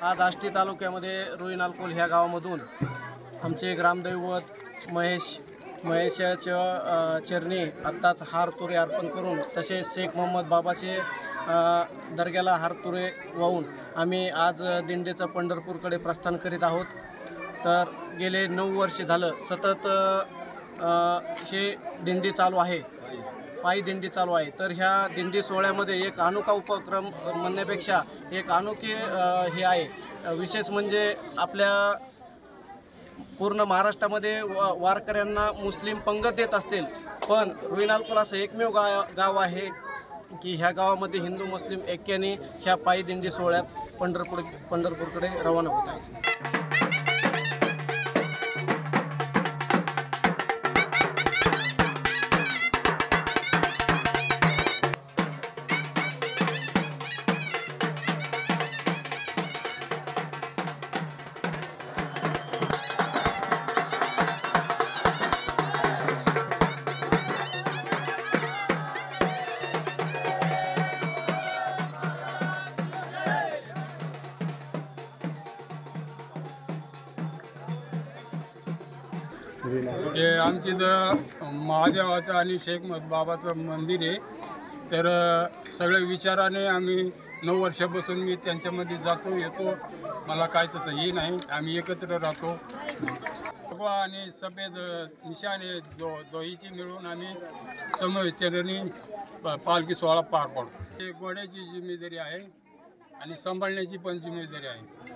आज आष्टी तालुक्यामध्ये रुईनालकोल ह्या गावामधून आमचे ग्रामदैवत महेशाच्या चरणी आत्ताच हार तुरे अर्पण करून तसेच शेख मोहम्मद बाबाचे दर्ग्याला हार तुरे वाहून आम्ही आज दिंडीचं पंढरपूरकडे प्रस्थान करीत आहोत। तर गेले 9 वर्ष झालं सतत हे दिंडी चालू आहे, पायी दिंडी चालू आहे। तर ह्या दिंडी सोहळ्यामध्ये एक अनोखा उपक्रम म्हणण्यापेक्षा एक अनोखे हे आहे। विशेष म्हणजे आपल्या पूर्ण महाराष्ट्रामध्ये वारकऱ्यांना मुस्लिम पंगत देत असतील, पण रुईनालकोल असं एकमेव गाव आहे की ह्या गावामध्ये हिंदू मुस्लिम ऐक्याने ह्या पायी दिंडी सोहळ्यात पंढरपूरकडे रवाना होत आहे। हे आमची महादेवाचं आणि शेख बाबाचं मंदिर आहे। तर सगळ्या विचाराने आम्ही 9 वर्षापासून मी त्यांच्यामध्ये जातो येतो, मला काय तसं हे नाही, आम्ही एकत्र राहतो। भगवा आणि सफेद निशाने दोहीची मिळून आम्ही समविचाराने पालखी सोहळा पार पाडतो। हे घोड्याची जिम्मेदारी आहे आणि सांभाळण्याची पण जिम्मेदारी आहे।